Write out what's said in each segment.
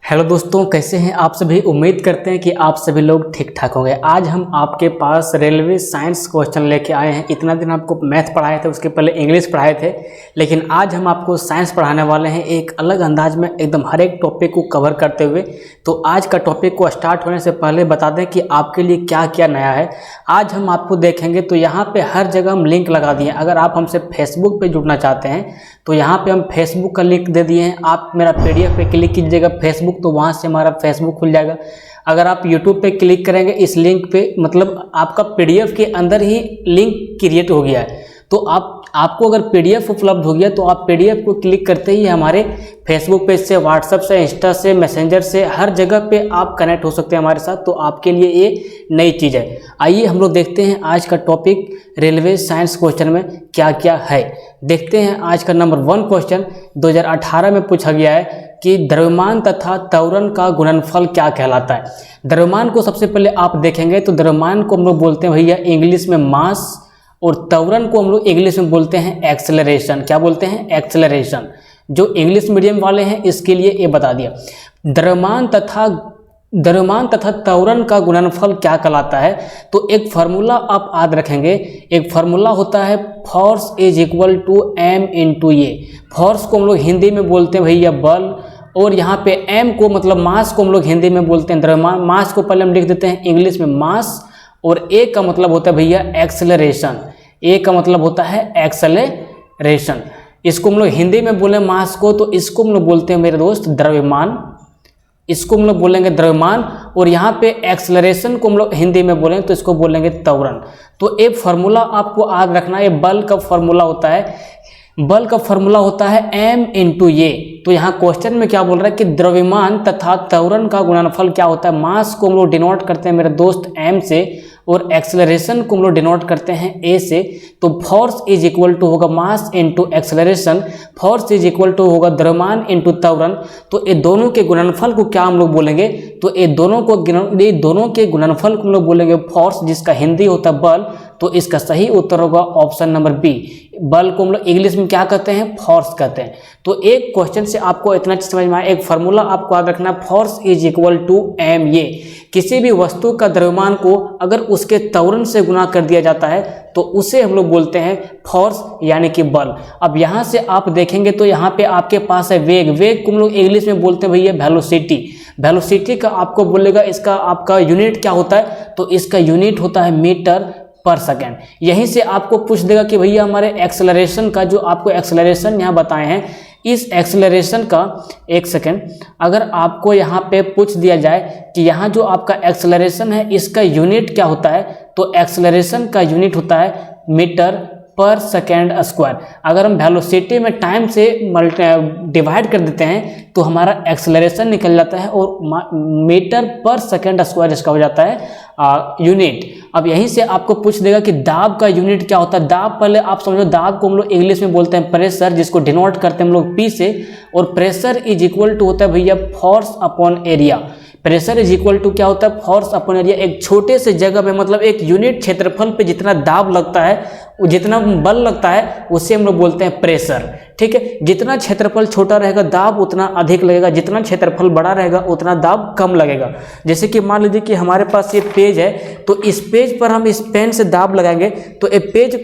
Hello दोस्तों, कैसे हैं आप सभी। उम्मीद करते हैं कि आप सभी लोग ठीक ठाक होंगे। आज हम आपके पास रेलवे साइंस क्वेश्चन लेके आए हैं। इतना दिन आपको मैथ पढ़ाए थे, उसके पहले इंग्लिश पढ़ाए थे, लेकिन आज हम आपको साइंस पढ़ाने वाले हैं एक अलग अंदाज में, एकदम हर एक टॉपिक को कवर करते हुए। तो आज का टॉपिक को स्टार्ट होने से पहले बता दें कि आपके लिए क्या क्या नया है। आज हम आपको देखेंगे तो यहाँ पे हर जगह हम लिंक लगा दिए। अगर आप हमसे फेसबुक पे जुड़ना चाहते हैं तो यहाँ पे हम फेसबुक का लिंक दे दिए हैं। आप मेरा PDF पे क्लिक कीजिएगा फेसबुक, तो वहाँ से हमारा फेसबुक खुल जाएगा। अगर आप यूट्यूब पे क्लिक करेंगे इस लिंक पे, मतलब आपका PDF के अंदर ही लिंक क्रिएट हो गया है। तो आपको अगर PDF उपलब्ध हो गया तो आप PDF को क्लिक करते ही हमारे फेसबुक पेज से, व्हाट्सएप से, इंस्टा से, मैसेंजर से, हर जगह पे आप कनेक्ट हो सकते हैं हमारे साथ। तो आपके लिए ये नई चीज़ है। आइए हम लोग देखते हैं आज का टॉपिक रेलवे साइंस क्वेश्चन में क्या क्या है। देखते हैं आज का नंबर 1 क्वेश्चन 2018 में पूछा गया है कि द्रव्यमान तथा त्वरण का गुणनफल क्या कहलाता है। द्रव्यमान को सबसे पहले आप देखेंगे तो द्रव्यमान को हम लोग बोलते हैं भैया इंग्लिश में मास, और त्वरण को हम लोग इंग्लिश में बोलते हैं एक्सेलरेशन। क्या बोलते हैं? एक्सेलरेशन। जो इंग्लिश मीडियम वाले हैं इसके लिए ये बता दिया। द्रव्यमान तथा त्वरण का गुणनफल क्या कहलाता है, तो एक फार्मूला आप याद रखेंगे। एक फार्मूला होता है force is equal to m into a. Force को हम लोग हिंदी में बोलते हैं भैया बल, और यहाँ पे m को मतलब मास को हम लोग हिंदी में बोलते हैं द्रव्यमान। मास को पहले हम लिख देते हैं इंग्लिश में मास, और ए का मतलब होता है भैया एक्सेलरेशन। ए का मतलब होता है एक्सेलरेशन। इसको हम लोग हिंदी में बोले मास को, तो इसको हम लोग बोलते हैं मेरे दोस्त द्रव्यमान। इसको हम लोग बोलेंगे द्रव्यमान, और यहाँ पे एक्सेलरेशन को हम लोग हिंदी में बोलेंगे तो इसको बोलेंगे त्वरण। तो एक फार्मूला आपको याद रखना है। ये बल का फार्मूला होता है। बल का फार्मूला होता है m इंटू ए। तो यहाँ क्वेश्चन में क्या बोल रहा है कि द्रव्यमान तथा त्वरण का गुणनफल क्या होता है। मास को हम लोग डिनोट करते हैं मेरे दोस्त m से, और एक्सेलरेशन को हम लोग डिनोट करते हैं a से। तो फोर्स इज इक्वल टू होगा mass into acceleration, force is equal to होगा द्रव्यमान इंटू त्वरण। तो ये दोनों के गुणनफल को क्या हम लोग बोलेंगे, तो ये दोनों के गुणनफल को हम लोग बोलेंगे फोर्स, जिसका हिंदी होता है बल। तो इसका सही उत्तर होगा ऑप्शन नंबर बी। बल को हम लोग इंग्लिश में क्या कहते हैं? फोर्स कहते हैं। तो एक क्वेश्चन से आपको इतना चीज समझ में आया। एक फार्मूला आपको याद रखना, force is equal to m। ये किसी भी वस्तु का द्रव्यमान को अगर उसके त्वरण से गुना कर दिया जाता है तो उसे हम लोग बोलते हैं फोर्स, यानी कि बल। अब यहाँ से आप देखेंगे तो यहाँ पे आपके पास है वेग। वेग को हम लोग इंग्लिश में बोलते हैं भैया वेलोसिटी। वेलोसिटी का आपको बोलेगा इसका आपका यूनिट क्या होता है, तो इसका यूनिट होता है मीटर पर सेकेंड। यहीं से आपको पूछ देगा कि भैया हमारे एक्सेलरेशन का, जो आपको एक्सेलरेशन यहाँ बताए हैं, इस एक्सेलरेशन का, एक सेकेंड, अगर आपको यहाँ पे पूछ दिया जाए कि यहाँ जो आपका एक्सेलरेशन है इसका यूनिट क्या होता है, तो एक्सेलरेशन का यूनिट होता है मीटर पर सेकेंड स्क्वायर। अगर हम वेलोसिटी में टाइम से डिवाइड कर देते हैं तो हमारा एक्सेलरेशन निकल जाता है, और मीटर पर सेकेंड स्क्वायर इसका हो जाता है यूनिट। अब यहीं से आपको पूछ देगा कि दाब का यूनिट क्या होता है। दाब, पहले आप समझो, दाब को हम लोग इंग्लिश में बोलते हैं प्रेशर, जिसको डिनोट करते हैं हम लोग P से, और प्रेशर इज इक्वल टू होता है भैया force upon area. Pressure is equal to क्या होता है? Force upon area. एक छोटे से जगह में, मतलब एक यूनिट क्षेत्रफल पे जितना दाब लगता है, जितना बल लगता है, उसे हम लोग बोलते हैं प्रेशर। ठीक है, जितना क्षेत्रफल छोटा रहेगा दाब उतना अधिक लगेगा, जितना क्षेत्रफल बड़ा रहेगा उतना दाब कम लगेगा। जैसे कि मान लीजिए कि हमारे पास ये पेज है, तो इस पेज पर हम इस पेन से दाब लगाएंगे तो ये पेज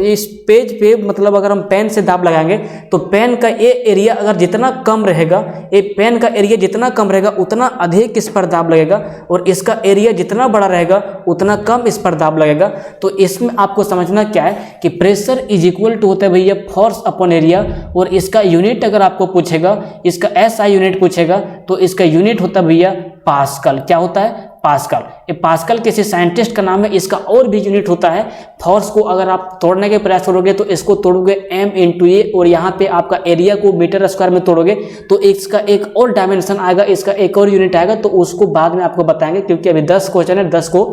इस पेज पे, मतलब अगर हम पेन से दाब लगाएंगे तो पेन का ये एरिया अगर जितना कम रहेगा, ये पेन का एरिया जितना कम रहेगा उतना अधिक इस पर दाब लगेगा, और इसका एरिया जितना बड़ा रहेगा उतना कम इस पर दाब लगेगा। तो इसमें आपको समझना क्या है कि प्रेशर इज इक्वल टू होता है भैया फोर्स अपॉन एरिया, और इसका यूनिट अगर आपको पूछेगा, इसका SI यूनिट पूछेगा, तो इसका यूनिट होता है भैया पास्कल। क्या होता है? पास्कल। ये पास्कल किसी साइंटिस्ट का नाम है। इसका और भी यूनिट होता है। फोर्स को अगर आप तोड़ने के प्रयास करोगे तो इसको तोड़ोगे m इंटू ए, और यहाँ पे आपका एरिया को मीटर स्क्वायर में तोड़ोगे तो इसका एक और डायमेंशन आएगा, इसका एक और यूनिट आएगा। तो उसको बाद में आपको बताएंगे, क्योंकि अभी 10 क्वेश्चन है, 10 को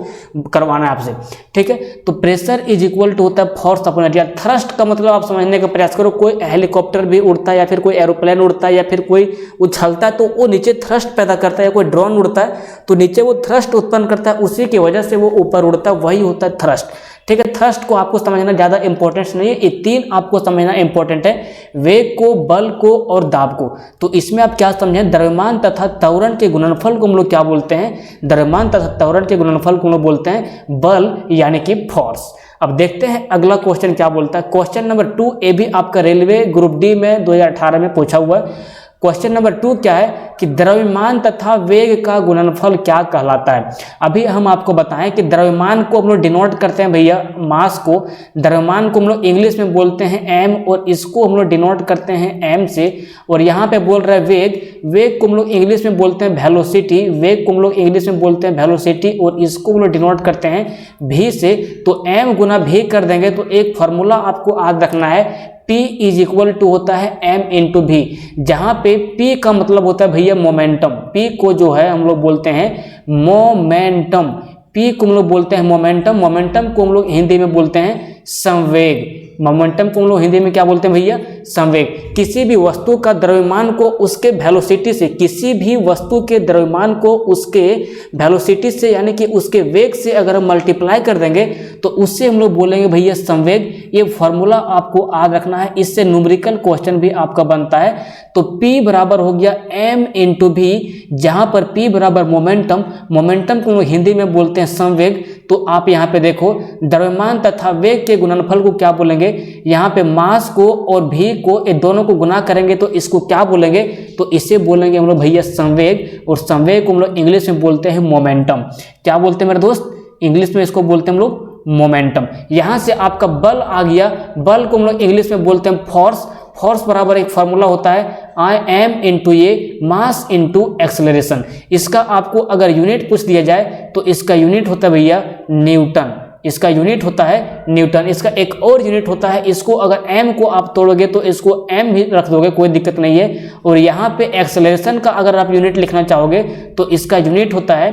करवाना है आपसे। ठीक है, तो प्रेशर इज इक्वल टू होता है फोर्स अपॉन एरिया। थ्रस्ट का मतलब आप समझने का प्रयास करो। कोई हेलीकॉप्टर भी उड़ता है, या फिर कोई एरोप्लेन उड़ता है, या फिर कोई उछलता है तो वो नीचे थ्रस्ट पैदा करता है, या कोई ड्रोन उड़ता है तो नीचे वो थ्रस्ट उत्पन्न करता है, उसी की वजह से वो ऊपर उड़ता है, वही होता है थ्रस्ट। ठीक है। थ्रस्ट को आपको समझना ज़्यादा इंपॉर्टेंस नहीं है, ये 3 आपको समझना इंपॉर्टेंट है, वेग को, बल को और दाब को। तो इसमें आप क्या समझें, द्रव्यमान तथा त्वरण के गुणनफल को हम लोग क्या बोलते हैं, द्रव्यमान तथा त्वरण के गुणनफल को हम लोग बोलते हैं बल यानी कि फोर्स। अब देखते हैं अगला क्वेश्चन क्या बोलता है। क्वेश्चन नंबर 2 ये भी आपका रेलवे ग्रुप डी में 2018 में पूछा हुआ है। क्वेश्चन नंबर 2 क्या है कि द्रव्यमान तथा वेग का गुणनफल क्या कहलाता है। अभी हम आपको बताएं कि द्रव्यमान को हम लोग डिनोट करते हैं भैया मास को, द्रव्यमान को हम लोग इंग्लिश में बोलते हैं एम, और इसको हम लोग डिनोट करते हैं एम से। और यहाँ पे बोल रहा है वेग, वेग को हम लोग इंग्लिश में बोलते हैं वेलोसिटी, वेग को हम लोग इंग्लिश में बोलते हैं वेलोसिटी, और इसको हम लोग डिनोट करते हैं भी से। तो एम गुना भी कर देंगे तो एक फॉर्मूला आपको याद रखना है, P इज इक्वल टू होता है m इंटू भी, जहाँ पे P का मतलब होता है भैया मोमेंटम। P को जो है हम लोग बोलते हैं मोमेंटम, P को हम लोग बोलते हैं मोमेंटम, मोमेंटम को हम लोग हिंदी में बोलते हैं संवेग, मोमेंटम को हम लोग हिंदी में क्या बोलते हैं भैया, संवेग। किसी भी वस्तु का द्रव्यमान को उसके वेलोसिटी से, किसी भी वस्तु के द्रव्यमान को उसके वेलोसिटी से यानी कि उसके वेग से अगर हम मल्टीप्लाई कर देंगे तो उससे हम लोग बोलेंगे भैया संवेग। ये फॉर्मूला आपको याद रखना है, इससे न्यूमेरिकल क्वेश्चन भी आपका बनता है। तो P बराबर हो गया m इंटू भी, जहाँ पर P बराबर मोमेंटम, मोमेंटम को हम लोग हिंदी में बोलते हैं संवेग। तो आप यहाँ पे देखो द्रव्यमान तथा वेग के गुणनफल को क्या बोलेंगे, यहाँ पे मास को और भी को, ये दोनों को गुना करेंगे तो इसको क्या बोलेंगे, तो इसे बोलेंगे हम लोग भैया संवेग। और संवेग को हम लोग इंग्लिश में बोलते हैं मोमेंटम। क्या बोलते हैं मेरे दोस्त, इंग्लिश में इसको बोलते हैं हम लोग मोमेंटम। यहाँ से आपका बल आ गया, बल को हम लोग इंग्लिश में बोलते हैं फोर्स। फोर्स बराबर एक फार्मूला होता है I am into A mass into acceleration. इसका आपको अगर यूनिट पूछ दिया जाए तो इसका यूनिट होता है भैया न्यूटन, इसका यूनिट होता है न्यूटन। इसका एक और यूनिट होता है, इसको अगर m को आप तोड़ोगे तो इसको m भी रख दोगे, कोई दिक्कत नहीं है। और यहाँ पे एक्सेलरेशन का अगर आप यूनिट लिखना चाहोगे तो इसका यूनिट होता है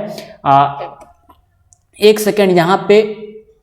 1 सेकेंड, यहाँ पे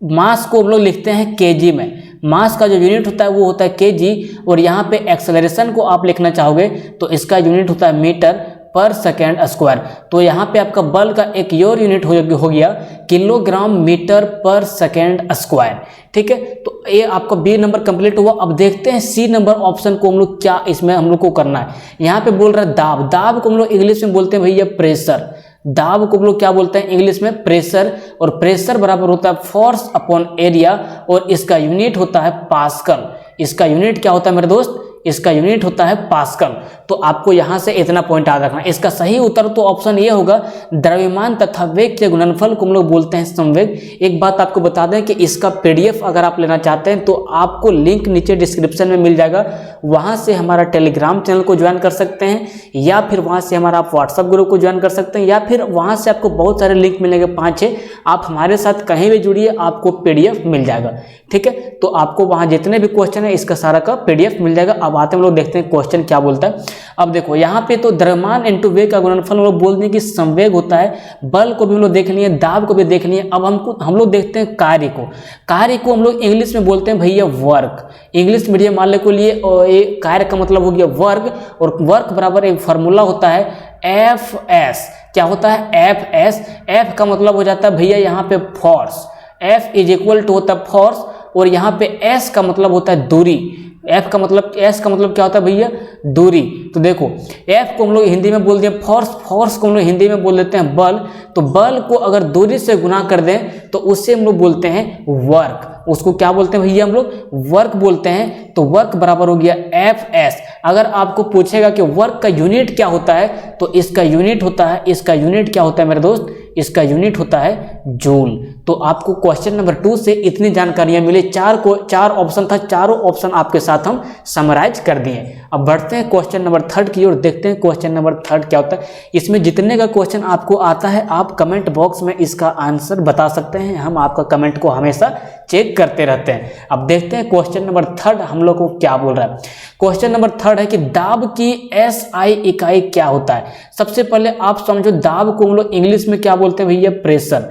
मास को हम लोग लिखते हैं केजी में, मास का जो यूनिट होता है वो होता है केजी। और यहाँ पे एक्सेलरेशन को आप लिखना चाहोगे तो इसका यूनिट होता है मीटर पर सेकेंड स्क्वायर। तो यहाँ पे आपका बल का एक और यूनिट हो गया किलोग्राम मीटर पर सेकेंड स्क्वायर। ठीक है, तो ये आपका बी नंबर कंप्लीट हुआ। अब देखते हैं सी नंबर ऑप्शन को हम लोग क्या इसमें हम लोग को करना है। यहाँ पे बोल रहा है दाब, दाब को हम लोग इंग्लिश में बोलते हैं भैया प्रेशर, दाब को हम लोग क्या बोलते हैं इंग्लिश में प्रेशर। और प्रेशर बराबर होता है फोर्स अपॉन एरिया, और इसका यूनिट होता है पास्कल। इसका यूनिट क्या होता है मेरे दोस्त, इसका यूनिट होता है पास्कल। तो आपको यहां से इतना पॉइंट याद रखना। इसका सही उत्तर तो ऑप्शन ये होगा, द्रव्यमान तथा वेग के गुणनफल को हम लोग बोलते हैं संवेग। एक बात आपको बता दें कि इसका पीडीएफ अगर आप लेना चाहते हैं तो आपको लिंक नीचे डिस्क्रिप्शन में मिल जाएगा, वहां से हमारा टेलीग्राम चैनल को ज्वाइन कर सकते हैं, या फिर वहां से हमारा आप व्हाट्सअप ग्रुप को ज्वाइन कर सकते हैं, या फिर वहां से आपको बहुत सारे लिंक मिलेंगे 5-6। आप हमारे साथ कहीं भी जुड़िए, आपको पीडीएफ मिल जाएगा। ठीक है, तो आपको वहां जितने भी क्वेश्चन है इसका सारा का पीडीएफ मिल जाएगा। अब आते हम लोग देखते हैं क्वेश्चन क्या बोलता है। अब देखो यहाँ पे तो द्रव्यमान इंटू वेग का गुणनफल हम लोग बोल दें कि संवेग होता है, बल को भी हम लोग देख लिए, दाब को भी देख लिए। अब हम लोग देखते हैं कार्य को। कार्य को हम लोग इंग्लिश में बोलते हैं भैया वर्क, इंग्लिश मीडियम वाले को लिए। और ये कार्य का मतलब हो गया वर्क, और वर्क बराबर एक फार्मूला होता है एफ एस। क्या होता है एफ एस, एफ का मतलब हो जाता है भैया यहाँ पे force, F is equal to होता है फोर्स, और यहाँ पे एस का मतलब होता है दूरी। एफ का मतलब, एस का मतलब क्या होता है भैया दूरी। तो देखो एफ को हम लोग हिंदी में बोल दिए फोर्स, फोर्स को हम लोग हिंदी में बोल देते हैं बल। तो बल को अगर दूरी से गुना कर दें तो उससे हम लोग बोलते हैं वर्क, उसको क्या बोलते हैं भैया हम लोग वर्क बोलते हैं। तो वर्क बराबर हो गया एफ एस। अगर आपको पूछेगा कि वर्क का यूनिट क्या होता है तो इसका यूनिट होता है, इसका यूनिट क्या होता है मेरे दोस्त, इसका यूनिट होता है जूल। तो आपको क्वेश्चन नंबर 2 से इतनी जानकारियां मिली। 4 ऑप्शन था, चारों ऑप्शन आपके साथ हम समराइज कर दिए। अब बढ़ते हैं क्वेश्चन नंबर 3 की ओर, देखते हैं क्वेश्चन नंबर 3 क्या होता है। इसमें जितने का क्वेश्चन आपको आता है आप कमेंट बॉक्स में इसका आंसर बता सकते हैं, हम आपका कमेंट को हमेशा चेक करते रहते हैं। अब देखते हैं क्वेश्चन नंबर 3 हम लोग को क्या बोल रहा है। क्वेश्चन नंबर 3 है कि दाब की एसआई इकाई क्या होता है। सबसे पहले आप समझो दाब को हम लोग इंग्लिश में क्या बोलते हैं भैया प्रेशर,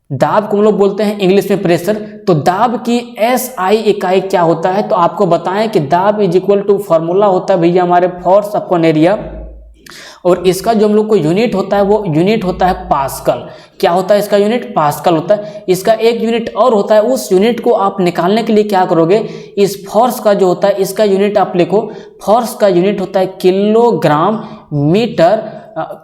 दाब को हम लोग बोलते हैं इंग्लिश में प्रेशर। तो दाब की एसआई इकाई क्या होता है, तो आपको बताएं कि दाब इज इक्वल टू फॉर्मूला होता है भैया हमारे फोर्स अपॉन एरिया। और इसका जो हम लोग को यूनिट होता है वो यूनिट होता है पास्कल। क्या होता है इसका यूनिट? पास्कल होता है। इसका एक यूनिट और होता है, उस यूनिट को आप निकालने के लिए क्या करोगे, इस फोर्स का जो होता है इसका यूनिट आप लिखो। फोर्स का यूनिट होता है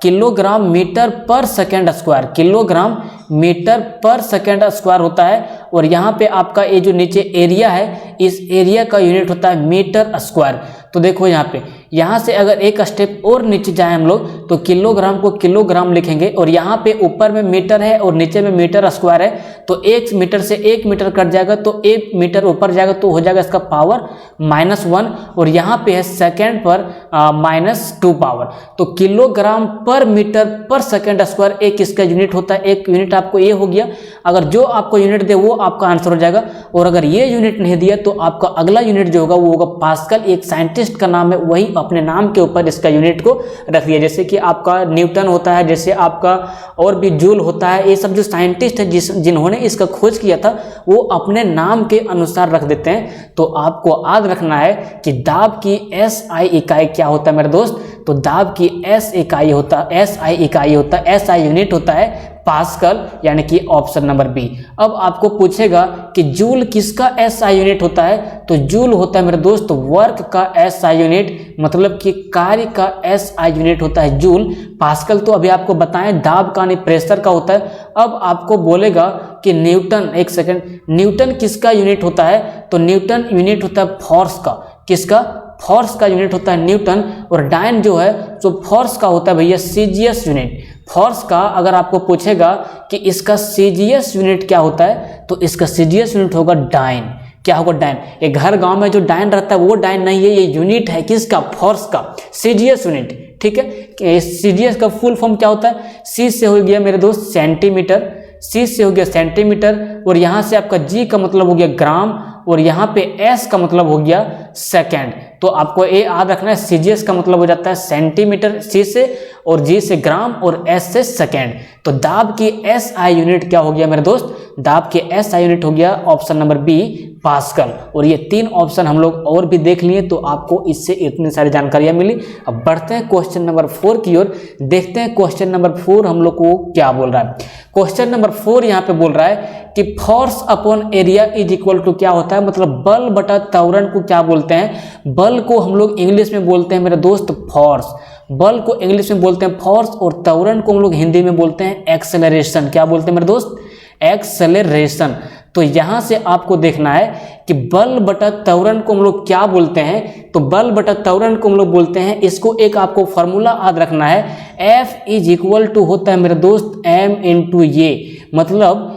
किलोग्राम मीटर पर सेकेंड स्क्वायर, किलोग्राम मीटर पर सेकेंड स्क्वायर होता है। और यहाँ पे आपका ये जो नीचे एरिया है, इस एरिया का यूनिट होता है मीटर स्क्वायर। तो देखो यहाँ से अगर एक स्टेप और नीचे जाए हम लोग तो किलोग्राम को किलोग्राम लिखेंगे, और यहाँ पे ऊपर में मीटर है और नीचे में मीटर स्क्वायर है, तो 1 मीटर से 1 मीटर कट जाएगा तो 1 मीटर ऊपर जाएगा तो हो जाएगा इसका पावर -1, और यहाँ पे है सेकेंड पर -2 पावर। तो किलोग्राम पर मीटर पर सेकेंड स्क्वायर एक इसका यूनिट होता है। एक यूनिट आपको ये हो गया, अगर जो आपको यूनिट दे वो आपका आंसर हो जाएगा। और अगर ये यूनिट नहीं दिया तो आपका अगला यूनिट जो होगा वो होगा पास्कल। एक साइंटिस्ट का नाम है, वही अपने नाम के ऊपर इसका यूनिट को रख दिया। जैसे कि आपका न्यूटन होता है, जैसे आपका और भी जूल होता है, ये सब जो साइंटिस्ट है जिन्होंने इसका खोज किया था वो अपने नाम के अनुसार रख देते हैं। तो आपको याद रखना है कि दाब की SI इकाई क्या होता है मेरे दोस्त, तो दाब की SI इकाई होता है, SI यूनिट होता है पास्कल, यानी कि ऑप्शन नंबर बी। अब आपको पूछेगा कि जूल किसका SI यूनिट होता है, तो जूल होता है मेरे दोस्त वर्क का SI यूनिट, मतलब कि कार्य का SI यूनिट होता है जूल। पास्कल तो अभी आपको बताएं दाब का नहीं प्रेशर का होता है। अब आपको बोलेगा कि न्यूटन, एक सेकंड, न्यूटन किसका यूनिट होता है, तो न्यूटन यूनिट होता है फोर्स का। किसका? फोर्स का यूनिट होता है न्यूटन। और डायन जो है तो फोर्स का होता है भैया सीजीएस यूनिट। फोर्स का अगर आपको पूछेगा कि इसका सीजीएस यूनिट क्या होता है, तो इसका सीजीएस यूनिट होगा डायन। क्या होगा? डायन। एक घर गांव में जो डायन रहता है वो डायन नहीं है, ये यूनिट है किसका? फोर्स का, सीजीएस यूनिट। ठीक है, सीजीएस का फुल फॉर्म क्या होता है? सी से हो गया मेरे दोस्त सेंटीमीटर, सी से हो गया सेंटीमीटर, और यहाँ से आपका जी का मतलब हो गया ग्राम, और यहाँ पे एस का मतलब हो गया सेकंड। तो आपको ये याद रखना है, सीजीएस का मतलब हो जाता है सेंटीमीटर सी से, और जी से ग्राम, और एस से सेकंड। तो दाब की SI यूनिट क्या हो गया मेरे दोस्त? दाब की SI यूनिट हो गया ऑप्शन नंबर बी पास्कल। और ये 3 ऑप्शन हम लोग और भी देख लिए, तो आपको इससे इतनी सारी जानकारियां मिली। अब बढ़ते हैं क्वेश्चन नंबर 4 की ओर, देखते हैं क्वेश्चन नंबर 4 हम लोग को क्या बोल रहा है। क्वेश्चन नंबर 4 यहाँ पे बोल रहा है कि force upon area is equal to क्या होता है, मतलब बल बटा त्वरण को क्या बोलते हैं? बल को हम लोग इंग्लिश में बोलते हैं मेरे दोस्त फोर्स। बल को इंग्लिश में बोलते हैं फोर्स, और त्वरण को हम लोग हिंदी में बोलते हैं एक्सेलरेशन। क्या बोलते हैं मेरे दोस्त? एक्सेलरेशन। तो यहां से आपको देखना है कि बल बटा त्वरण को हम लोग क्या बोलते हैं, तो बल बटा त्वरण को हम लोग बोलते हैं, इसको एक आपको फॉर्मूला याद रखना है, F इज इक्वल टू होता है मेरे दोस्त M इंटू ये। मतलब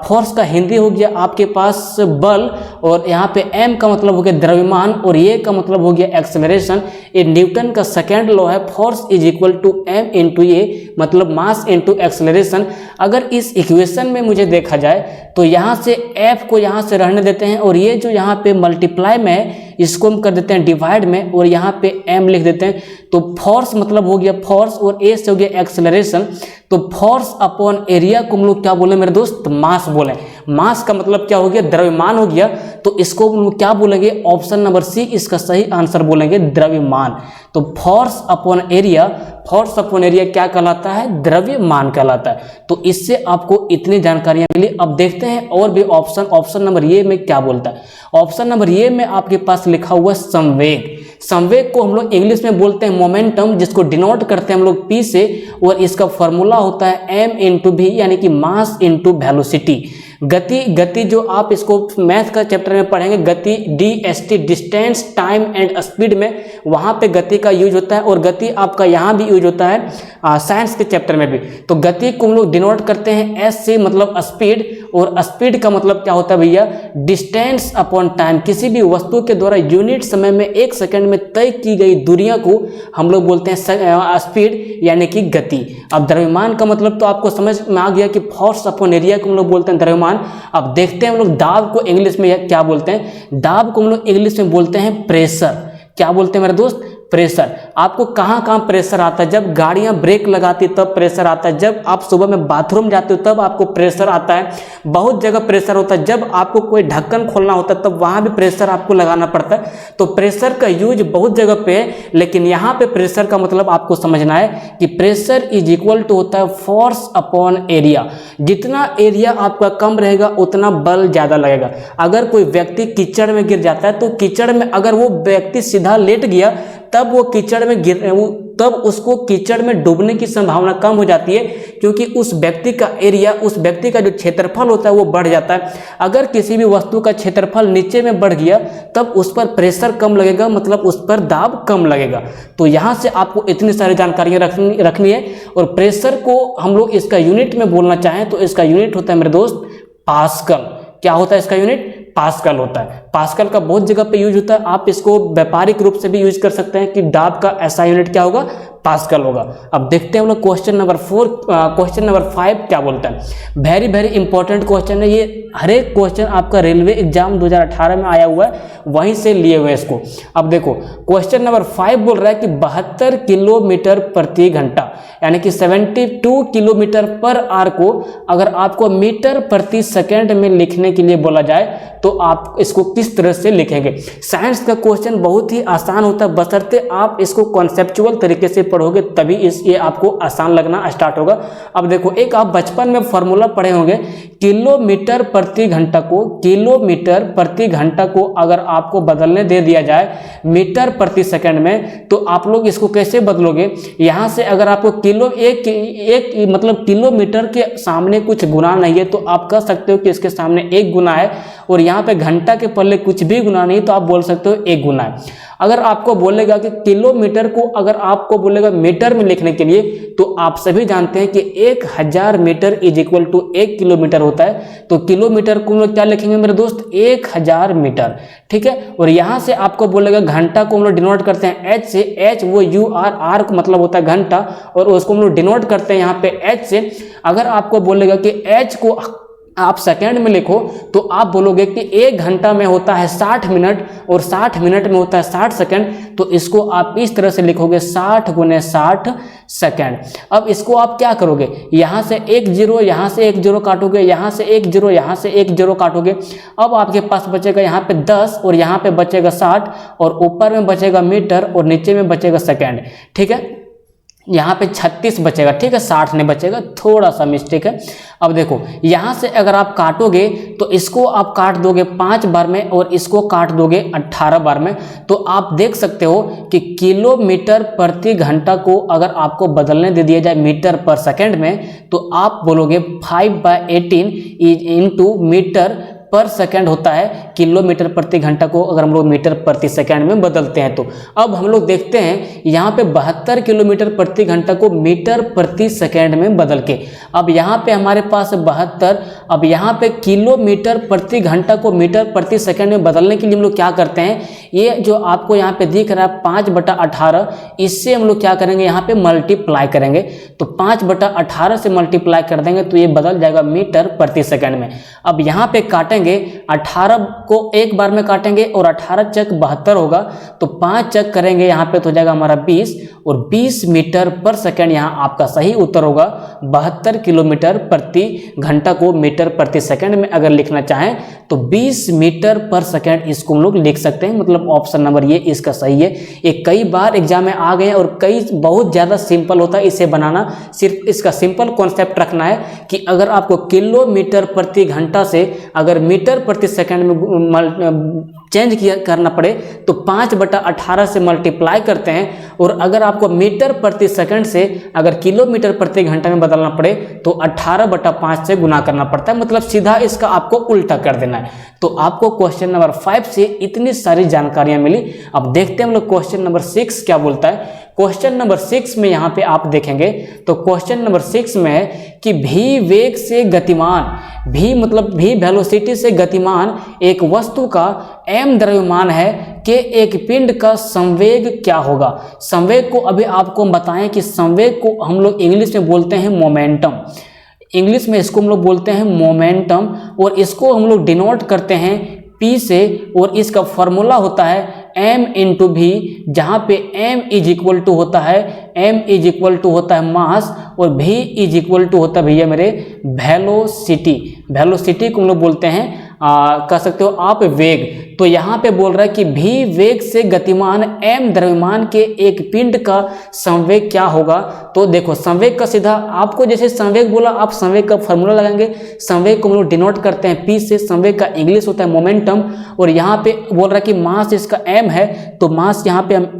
फोर्स का हिंदी हो गया आपके पास बल, और यहाँ पे M का मतलब हो गया द्रव्यमान, और ये का मतलब हो गया एक्सेलरेशन। ये न्यूटन का सेकेंड लॉ है, force is equal to M into ये, मतलब मास इंटू एक्सेलरेशन। अगर इस इक्वेशन में मुझे देखा जाए तो यहाँ से F को यहाँ से रहने देते हैं, और ये जो यहाँ पे मल्टीप्लाई में है इसको हम कर देते हैं डिवाइड में, और यहाँ पे M लिख देते हैं। तो फोर्स मतलब हो गया फोर्स, और A से हो गया एक्सेलरेशन। तो फोर्स अपॉन एरिया को हम लोग क्या बोले मेरे दोस्त? मास बोले। मास का मतलब क्या हो गया? द्रव्यमान हो गया। तो इसको हम लोग क्या बोलेंगे? ऑप्शन नंबर सी इसका सही आंसर बोलेंगे, द्रव्यमान। तो फोर्स अपॉन एरिया क्या कहलाता है? द्रव्यमान कहलाता है। तो इससे आपको इतनी जानकारियां मिली। अब देखते हैं और भी ऑप्शन नंबर ए में क्या बोलता है। ऑप्शन नंबर ए में आपके पास लिखा हुआ संवेग। संवेग को हम लोग इंग्लिश में बोलते हैं मोमेंटम, जिसको डिनोट करते हैं हम लोग P से, और इसका फॉर्मूला होता है M इंटू V, यानी कि मास इंटू वेलोसिटी। गति जो आप इसको मैथ का चैप्टर में पढ़ेंगे, गति DST distance time and speed में, वहाँ पे गति का यूज होता है, और गति आपका यहाँ भी यूज होता है साइंस के चैप्टर में भी। तो गति को हम लोग डिनोट करते हैं S से, मतलब स्पीड, और स्पीड का मतलब क्या होता है भैया? Distance upon time. किसी भी वस्तु के द्वारा यूनिट समय में 1 सेकंड में तय की गई दूरियां को हम लोग बोलते हैं स्पीड, यानी कि गति। अब द्रव्यमान का मतलब तो आपको समझ में आ गया कि फोर्स अपॉन एरिया को हम लोग बोलते हैं द्रव्यमान। अब देखते हैं हम लोग दाब को इंग्लिश में क्या बोलते हैं। दाब को हम लोग इंग्लिश में बोलते हैं प्रेशर। क्या बोलते हैं मेरे दोस्त? प्रेशर। आपको कहाँ कहाँ प्रेशर आता है? जब गाड़ियाँ ब्रेक लगाती तब प्रेशर आता है, जब आप सुबह में बाथरूम जाते हो तब आपको प्रेशर आता है, बहुत जगह प्रेशर होता है, जब आपको कोई ढक्कन खोलना होता है तब वहाँ भी प्रेशर आपको लगाना पड़ता है। तो प्रेशर का यूज बहुत जगह पे है, लेकिन यहाँ पे प्रेशर का मतलब आपको समझना है कि प्रेशर इज इक्वल टू होता है फोर्स अपॉन एरिया। जितना एरिया आपका कम रहेगा उतना बल ज़्यादा लगेगा। अगर कोई व्यक्ति कीचड़ में गिर जाता है तो कीचड़ में अगर वो व्यक्ति सीधा लेट गया तब वो कीचड़ में तब उसको कीचड़ में डूबने की संभावना कम हो जाती है, क्योंकि उस व्यक्ति का एरिया, उस व्यक्ति का जो क्षेत्रफल होता है वो बढ़ जाता है। अगर किसी भी वस्तु का क्षेत्रफल नीचे में बढ़ गया तब उस पर प्रेशर कम लगेगा, मतलब उस पर दाब कम लगेगा। तो यहाँ से आपको इतनी सारी जानकारियाँ रखनी है। और प्रेशर को हम लोग इसका यूनिट में बोलना चाहें तो इसका यूनिट होता है मेरे दोस्त पास्कल। क्या होता है इसका यूनिट? पास्कल होता है। पास्कल का बहुत जगह पे यूज होता है। आप इसको व्यापारिक रूप से भी यूज कर सकते हैं कि दाब का ऐसा यूनिट क्या होगा? पास्कल होगा। अब देखते हैं हम लोग क्वेश्चन नंबर 5 क्या बोलता है। वेरी वेरी इंपॉर्टेंट क्वेश्चन है ये। हर एक क्वेश्चन आपका रेलवे एग्जाम 2018 में आया हुआ है, वहीं से लिए हुए इसको। अब देखो क्वेश्चन नंबर 5 बोल रहा है कि 72 किलोमीटर प्रति घंटा यानी कि 72 किलोमीटर पर आवर को अगर आपको मीटर प्रति सेकंड में लिखने के लिए बोला जाए तो आप इसको किस तरह से लिखेंगे। साइंस का क्वेश्चन बहुत ही आसान होता है, बशर्ते आप इसको कॉन्सेप्चुअल तरीके से पढ़ोगे तभी ये आपको आसान लगना स्टार्ट होगा। अब देखो, एक आप बचपन में फॉर्मूला पढ़े होंगे, किलोमीटर प्रति घंटा को अगर आपको बदलने दे दिया जाए मीटर प्रति सेकंड में तो आप लोग इसको कैसे बदलोगे? यहाँ से अगर आपको किलोमीटर के सामने कुछ गुना नहीं है तो आप कह सकते हो कि इसके सामने 1 गुना है, और यहाँ पे घंटा के पहले कुछ भी गुना नहीं तो आप बोल सकते हो 1 गुना है। अगर आपको बोलेगा कि किलोमीटर को अगर आपको बोलेगा मीटर में लिखने के लिए तो आप सभी जानते हैं कि 1000 metre is equal to 1 kilometre होता है। तो किलोमीटर को हम लोग क्या लिखेंगे मेरे दोस्त? 1000 मीटर, ठीक है। और यहाँ से आपको बोलेगा घंटा को हम लोग डिनोट करते हैं एच से, एच वो UR का मतलब होता है घंटा, और उसको हम लोग डिनोट करते हैं यहाँ पे एच से। अगर आपको बोलेगा कि एच को आप सेकंड में लिखो तो आप बोलोगे कि 1 घंटा में होता है 60 मिनट और 60 मिनट में होता है 60 सेकंड। तो इसको आप इस तरह से लिखोगे 60 × 60 सेकंड। अब इसको आप क्या करोगे? यहाँ से 1 0, यहाँ से 1 0 काटोगे, यहाँ से 1 0, यहाँ से 1 0 काटोगे। अब आपके पास बचेगा यहाँ पे 10 और यहाँ पे बचेगा 60 और ऊपर में बचेगा मीटर और नीचे में बचेगा सेकंड, ठीक है। यहाँ पे 36 बचेगा, ठीक है, 60 नहीं बचेगा, थोड़ा सा मिस्टेक है। अब देखो यहाँ से अगर आप काटोगे तो इसको आप काट दोगे 5 बार में और इसको काट दोगे 18 बार में। तो आप देख सकते हो कि किलोमीटर प्रति घंटा को अगर आपको बदलने दे दिया जाए मीटर पर सेकंड में तो आप बोलोगे 5/18 इंटू मीटर पर सेकंड होता है। किलोमीटर प्रति घंटा को अगर हम लोग मीटर प्रति सेकंड में बदलते हैं तो अब हम लोग देखते हैं यहाँ पे 72 किलोमीटर प्रति घंटा को मीटर प्रति सेकंड में बदल के। अब यहाँ पे हमारे पास 72, अब यहाँ पे किलोमीटर प्रति घंटा को मीटर प्रति सेकंड में बदलने के लिए हम लोग क्या करते हैं, ये जो आपको यहाँ पे दिख रहा है 5/18, इससे हम लोग क्या करेंगे, यहाँ पे मल्टीप्लाई करेंगे। तो 5/18 से मल्टीप्लाई कर देंगे तो ये बदल जाएगा मीटर प्रति सेकंड में। अब यहाँ पे काटेंगे 18 को एक बार में काटेंगे और 18 चक 72 होगा, तो 5 चक करेंगे यहाँ पे तो हो जाएगा हमारा 20 और 20 मीटर पर सेकंड यहाँ आपका सही उत्तर होगा। 72 किलोमीटर प्रति घंटा को मीटर प्रति सेकंड में अगर लिखना चाहें तो 20 मीटर पर सेकंड इसको हम लोग लिख सकते हैं, मतलब ऑप्शन नंबर ये इसका सही है। ये कई बार एग्जाम में आ गए और कई बहुत ज़्यादा सिंपल होता है इसे बनाना। सिर्फ इसका सिंपल कॉन्सेप्ट रखना है कि अगर आपको किलोमीटर प्रति घंटा से अगर मीटर प्रति सेकंड में चेंज करना पड़े तो 5/18 से मल्टीप्लाई करते हैं, और अगर आपको मीटर प्रति सेकंड से अगर किलोमीटर प्रति घंटा में बदलना पड़े तो 18/5 से गुना करना पड़ता है, मतलब सीधा इसका आपको उल्टा कर देना है। तो आपको क्वेश्चन नंबर 5 से इतनी सारी जानकारियां मिली। अब देखते हैं हम लोग क्वेश्चन नंबर 6 क्या बोलता है। क्वेश्चन नंबर 6 में यहाँ पे आप देखेंगे तो क्वेश्चन नंबर 6 में है कि भी वेग से गतिमान, भी मतलब भी वेलोसिटी से गतिमान एक वस्तु का m द्रव्यमान है कि एक पिंड का संवेग क्या होगा। संवेग को अभी आपको बताएं कि संवेग को हम लोग इंग्लिश में बोलते हैं मोमेंटम। इंग्लिश में इसको हम लोग बोलते हैं मोमेंटम, और इसको हम लोग डिनोट करते हैं P से, और इसका फॉर्मूला होता है m इंटू भी, जहाँ पे m इज इक्वल टू होता है मास और v इज इक्वल टू होता है भैया मेरे वेलोसिटी। वेलोसिटी को हम लोग बोलते हैं कह सकते हो आप वेग। तो यहाँ पे बोल रहा है कि v वेग से गतिमान m द्रव्यमान के एक पिंड का संवेग क्या होगा। तो देखो संवेग का सीधा आपको जैसे संवेग बोला, आप संवेग का फॉर्मूला लगाएंगे। संवेग को हम लोग डिनोट करते हैं p से, संवेग का इंग्लिश होता है मोमेंटम। और यहाँ पे बोल रहा है कि मास इसका m है, तो मास यहाँ पे हम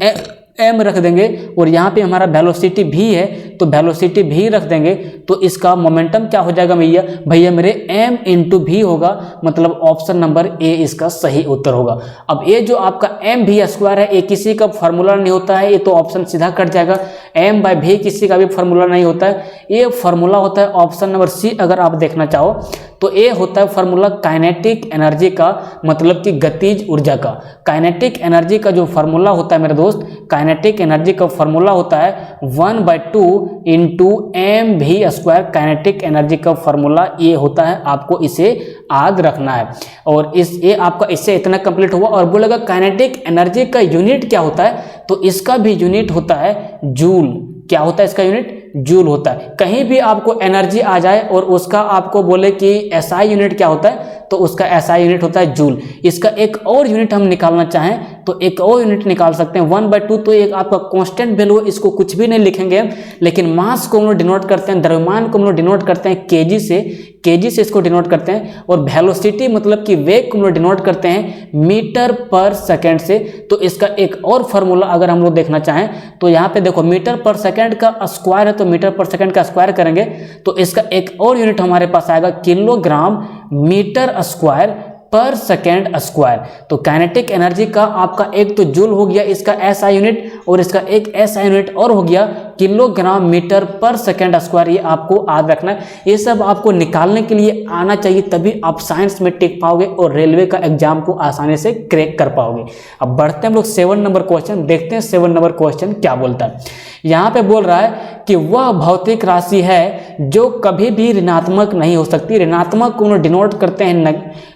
m रख देंगे और यहाँ पे हमारा वेलोसिटी v है, तो वेलोसिटी v रख देंगे। तो इसका मोमेंटम क्या हो जाएगा भैया मेरे m इंटू भी होगा, मतलब ऑप्शन नंबर ए इसका सही उत्तर होगा। अब ये जो आपका m भी स्क्वायर है, ये किसी का फॉर्मूला नहीं होता है, ये तो ऑप्शन सीधा कट जाएगा। m बाय भी किसी का भी फॉर्मूला नहीं होता है, ये फॉर्मूला होता है ऑप्शन नंबर सी। अगर आप देखना चाहो तो ये होता है फॉर्मूला काइनेटिक एनर्जी का, मतलब कि गतिज ऊर्जा का। काइनेटिक एनर्जी का जो फॉर्मूला होता है मेरे दोस्त, काइनेटिक एनर्जी का फॉर्मूला होता है 1/2 इंटू एम भी स्क्वायर। काइनेटिक एनर्जी का फॉर्मूला ये होता है, आपको इसे याद रखना है। और ये आपका इससे इतना कंप्लीट हुआ। और बोलेगा काइनेटिक एनर्जी का यूनिट क्या होता है, तो इसका भी यूनिट होता है जूल। क्या होता है इसका यूनिट? जूल होता है। कहीं भी आपको एनर्जी आ जाए और उसका आपको बोले कि एसआई यूनिट क्या होता है, तो उसका एसआई यूनिट होता है जूल। इसका एक और यूनिट हम निकालना चाहें तो एक और यूनिट निकाल सकते हैं 1/2। तो एक आपका कांस्टेंट वैल्यू, इसको कुछ भी नहीं लिखेंगे, लेकिन मास को हम लोग डिनोट करते हैं, द्रव्यमान को हम लोग डिनोट करते हैं केजी से, केजी से इसको डिनोट करते हैं। और वेलोसिटी मतलब कि वेग को हम लोग डिनोट करते हैं मीटर पर सेकेंड से। तो इसका एक और फार्मूला अगर हम लोग देखना चाहें तो यहाँ पे देखो मीटर पर सेकेंड का स्क्वायर है, तो मीटर पर सेकेंड का स्क्वायर करेंगे तो इसका एक और यूनिट हमारे पास आएगा किलोग्राम मीटर स्क्वायर पर सेकेंड स्क्वायर। तो काइनेटिक एनर्जी का आपका एक तो जूल हो गया इसका एसआई यूनिट, और इसका एक एसआई यूनिट और हो गया किलोग्राम मीटर पर सेकेंड स्क्वायर। ये आपको याद रखना है, ये सब आपको निकालने के लिए आना चाहिए, तभी आप साइंस में टिक पाओगे और रेलवे का एग्जाम को आसानी से क्रैक कर पाओगे। अब बढ़ते हैं हम लोग 7 नंबर क्वेश्चन, देखते हैं 7 नंबर क्वेश्चन क्या बोलता है। यहाँ पे बोल रहा है कि वह भौतिक राशि है जो कभी भी ऋणात्मक नहीं हो सकती। ऋणात्मक को डिनोट करते हैं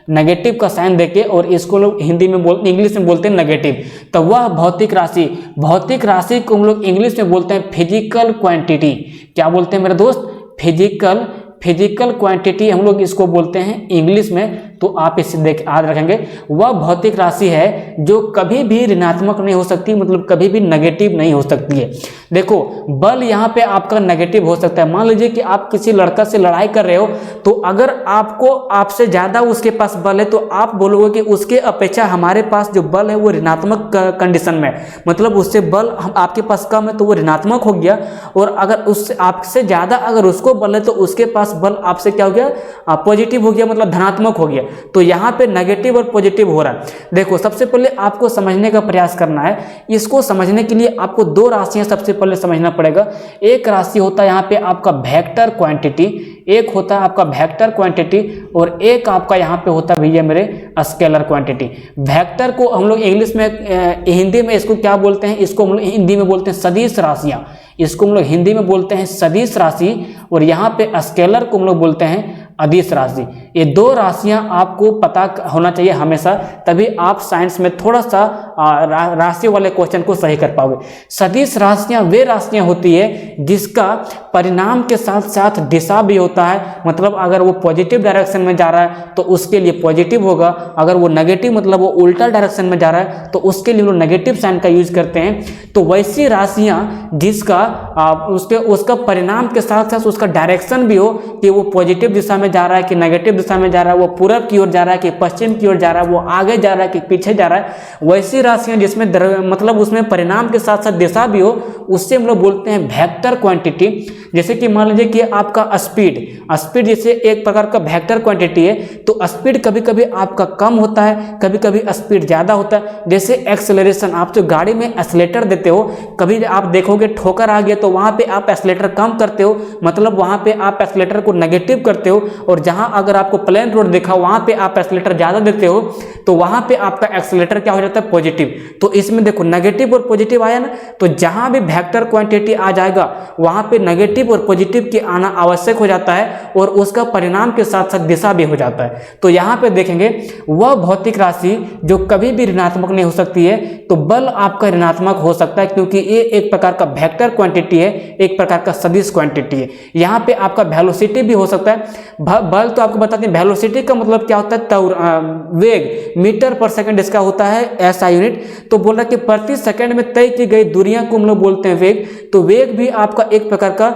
नेगेटिव का साइन देके, और इसको लोग हिंदी में इंग्लिश में बोलते हैं नेगेटिव। तो वह भौतिक राशि, भौतिक राशि को हम लोग इंग्लिश में बोलते हैं फिजिकल क्वांटिटी। क्या बोलते हैं मेरे दोस्त? फिजिकल क्वांटिटी हम लोग इसको बोलते हैं इंग्लिश में। तो आप इसे देख याद रखेंगे, वह भौतिक राशि है जो कभी भी ऋणात्मक नहीं हो सकती, मतलब कभी भी नेगेटिव नहीं हो सकती है। देखो बल यहाँ पे आपका नेगेटिव हो सकता है। मान लीजिए कि आप किसी लड़का से लड़ाई कर रहे हो, तो अगर आपको आपसे ज्यादा उसके पास बल है तो आप बोलोगे कि उसके अपेक्षा हमारे पास जो बल है वो ऋणात्मक कंडीशन में, मतलब उससे बल आपके पास कम है तो वो ऋणात्मक हो गया। और अगर उससे आपसे ज्यादा अगर उसको बल है तो उसके पास बल आपसे क्या हो गया? पॉजिटिव हो गया, मतलब धनात्मक हो गया। तो यहाँ पे नेगेटिव और पॉजिटिव हो रहा है। देखो सबसे पहले आपको समझने का प्रयास करना है। इसको समझने के लिए आपको 2 राशियां सबसे पहले समझना पड़ेगा। एक राशि होता है यहाँ पे आपका वेक्टर क्वांटिटी, एक होता है आपका वेक्टर क्वांटिटी, और एक आपका यहाँ पे होता है भैया मेरे स्केलर क्वांटिटी। वेक्टर को हम लोग इंग्लिश में हिंदी में इसको क्या बोलते हैं? इसको हम लोग हिंदी में बोलते हैं सदिश राशियां। इसको हम लोग हिंदी में बोलते हैं सदिश राशि, और यहाँ पे स्केलर को हम लोग बोलते हैं अदिश राशि। ये 2 राशियां आपको पता होना चाहिए हमेशा, तभी आप साइंस में थोड़ा सा राशि वाले क्वेश्चन को सही कर पाओगे। सदिश राशियां वे राशियां होती है जिसका परिणाम के साथ साथ दिशा भी होता है, मतलब अगर वो पॉजिटिव डायरेक्शन में जा रहा है तो उसके लिए पॉजिटिव होगा, अगर वो नेगेटिव मतलब वो उल्टा डायरेक्शन में जा रहा है तो उसके लिए वो नेगेटिव साइन का यूज करते हैं। तो वैसी राशियां जिसका उसका परिणाम के साथ साथ उसका डायरेक्शन भी हो, कि वो पॉजिटिव दिशा में जा रहा है कि नेगेटिव दिशा में जा रहा है, वो पूरब की ओर जा रहा है कि पश्चिम की ओर जा रहा है, वो आगे जा रहा है कि पीछे जा रहा है, वैसी राशियां जिसमें मतलब उसमें परिणाम के साथ साथ दिशा भी हो, उससे हम लोग बोलते हैं वेक्टर क्वांटिटी। जैसे कि मान लीजिए कि आपका स्पीड जैसे एक प्रकार का वेक्टर क्वांटिटी है, तो स्पीड कभी कभी आपका कम होता है, कभी कभी स्पीड ज़्यादा होता है। जैसे एक्सेलरेशन, आप जो गाड़ी में एक्सेलेटर देते हो, कभी आप देखोगे ठोकर आ गया तो वहाँ पे आप एक्सेलेटर कम करते हो, मतलब वहाँ पे आप एक्सेलेटर को नेगेटिव करते हो, और जहाँ अगर आपको प्लेन रोड देखा वहाँ पे आप एक्सेलेटर ज़्यादा देते हो तो वहाँ पे आपका एक्सेलेटर क्या हो जाता है? पॉजिटिव। तो इसमें देखो नेगेटिव और पॉजिटिव आया ना, तो जहाँ भी वेक्टर क्वांटिटी आ जाएगा वहाँ पे नेगेटिव नेगेटिव और पॉजिटिव के आना आवश्यक हो जाता है और उसका परिणाम के साथ साथ दिशा भी हो जाता है। तो यहाँ पे देखेंगे वह भौतिक राशि जो कभी भी ऋणात्मक नहीं हो सकती है, तो बल आपका ऋणात्मक हो सकता है क्योंकि ये एक प्रकार का वेक्टर क्वांटिटी है, एक प्रकार का सदिश क्वांटिटी है। यहाँ पे आपका वेलोसिटी भी हो सकता है। बल तो आपको बताते हैं, वेलोसिटी का मतलब क्या होता है, वेग, मीटर पर सेकंड इसका होता है ऐसा यूनिट। तो बोल रहा है कि प्रति सेकंड में तय की गई दूरियां को हम लोग बोलते हैं वेग। तो वेग भी आपका एक प्रकार का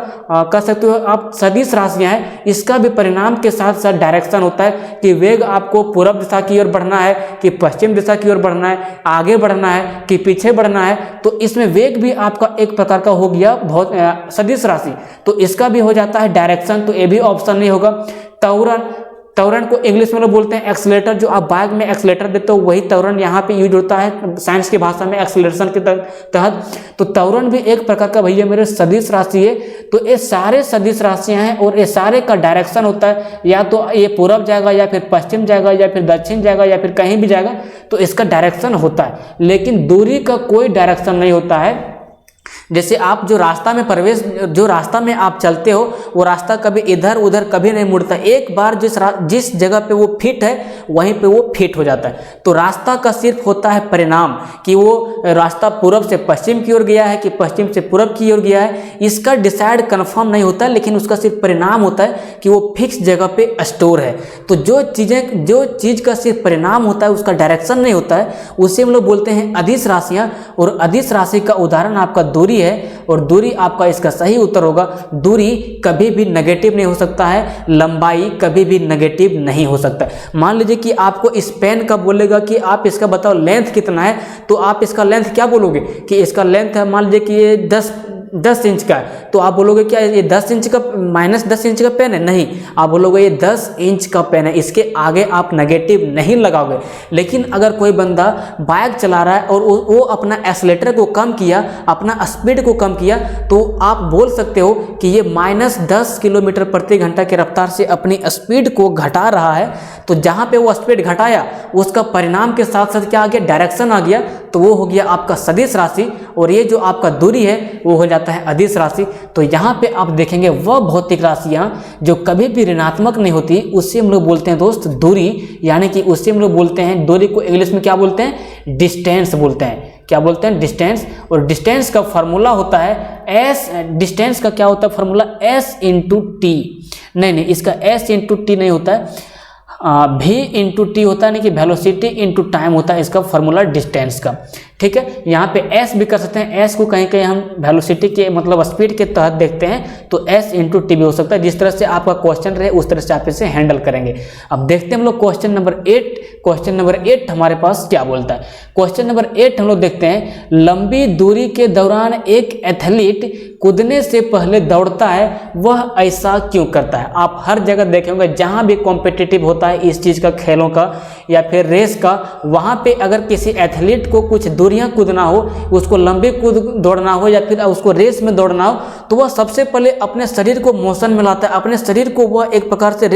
कह सकते हो आप सदिश राशियां हैं, इसका भी परिणाम के साथ साथ डायरेक्शन होता है कि वेग आपको पूर्व दिशा की ओर बढ़ना है कि पश्चिम दिशा की ओर बढ़ना है, आगे बढ़ना है कि पीछे बढ़ना है। तो इसमें वेग भी आपका एक प्रकार का हो गया बहुत सदिश राशि, तो इसका भी हो जाता है डायरेक्शन। तो ये भी ऑप्शन नहीं होगा। त्वरण को इंग्लिश में लोग बोलते हैं एक्सीलरेटर, जो आप बाइक में एक्सीलरेटर देते हो वही त्वरण यहाँ पे यूज होता है साइंस की भाषा में एक्सीलरेशन के तहत। तो त्वरण भी एक प्रकार का भैया मेरे सदिश राशि है। तो ये सारे सदिश राशियां हैं और ये सारे का डायरेक्शन होता है, या तो ये पूरब जाएगा या फिर पश्चिम जाएगा या फिर दक्षिण जाएगा या फिर कहीं भी जाएगा, तो इसका डायरेक्शन होता है। लेकिन दूरी का कोई डायरेक्शन नहीं होता है। जैसे आप जो रास्ता में आप चलते हो वो रास्ता कभी इधर उधर कभी नहीं मुड़ता, एक बार जिस जगह पे वो फिट है वहीं पे वो फिट हो जाता है। तो रास्ता का सिर्फ होता है परिणाम कि वो रास्ता पूरब से पश्चिम की ओर गया है कि पश्चिम से पूरब की ओर गया है, इसका डिसाइड कंफर्म नहीं होता है, लेकिन उसका सिर्फ परिणाम होता है कि वो फिक्स जगह पे स्टोर है। तो जो चीज़ का सिर्फ परिणाम होता है उसका डायरेक्शन नहीं होता है, उसे हम लोग बोलते हैं अदिश राशियाँ। और अदिश राशि का उदाहरण आपका दूरी है, और दूरी आपका इसका सही उत्तर होगा। दूरी कभी भी नेगेटिव नहीं हो सकता है, लंबाई कभी भी नेगेटिव नहीं हो सकता है। मान लीजिए कि आपको स्पेन का बोलेगा कि आप इसका बताओ लेंथ कितना है, तो आप इसका लेंथ क्या बोलोगे कि इसका लेंथ है, मान लीजिए कि ये 10 इंच का है, तो आप बोलोगे क्या ये 10 इंच का -10 इंच का पेन है? नहीं, आप बोलोगे ये 10 इंच का पेन है, इसके आगे आप नेगेटिव नहीं लगाओगे। लेकिन अगर कोई बंदा बाइक चला रहा है और वो अपना एक्सीलरेटर को कम किया, अपना स्पीड को कम किया, तो आप बोल सकते हो कि ये -10 किलोमीटर प्रति घंटा की रफ्तार से अपनी स्पीड को घटा रहा है। तो जहाँ पे वो स्पीड घटाया उसका परिणाम के साथ साथ क्या आ गया, डायरेक्शन आ गया, तो वो हो गया आपका सदिश राशि। और ये जो आपका दूरी है वो हो जाता है अदिश राशि। तो यहाँ पे आप देखेंगे वह भौतिक राशियाँ जो कभी भी ऋणात्मक नहीं होती उससे हम लोग बोलते हैं दोस्त दूरी, यानी कि उससे हम लोग बोलते हैं दूरी को इंग्लिश में क्या बोलते हैं, डिस्टेंस बोलते हैं। क्या बोलते हैं, डिस्टेंस। और डिस्टेंस का फॉर्मूला होता है एस, डिस्टेंस का क्या होता है फॉर्मूला, एस इंटू टी। नहीं, इसका एस इंटू टी नहीं होता है, v इंटू टी होता है, नहीं कि वेलोसिटी इंटू टाइम होता है इसका फॉर्मूला डिस्टेंस का। ठीक है, यहाँ पे s भी कर सकते हैं, s को कहीं कहीं हम वेलोसिटी के मतलब स्पीड के तहत देखते हैं, तो s इंटू टी भी हो सकता है। जिस तरह से आपका क्वेश्चन रहे उस तरह से आप इसे हैंडल करेंगे। अब देखते हैं हम लोग क्वेश्चन नंबर 8। क्वेश्चन नंबर 8 हमारे पास क्या बोलता है। क्वेश्चन नंबर 8 हम लोग देखते हैं, लंबी दूरी के दौरान एक एथलीट कूदने से पहले दौड़ता है, वह ऐसा क्यों करता है। आप हर जगह देखेंगे जहाँ भी कॉम्पिटिटिव होता है इस चीज़ का, खेलों का या फिर रेस का, वहाँ पे अगर किसी एथलीट को कुछ दूरियां कूदना हो, उसको लंबी कूद दौड़ना हो या फिर उसको रेस में दौड़ना हो, तो वह सबसे पहले अपने शरीर को मोशन में लाता है। अपने शरीर को वह एक प्रकार से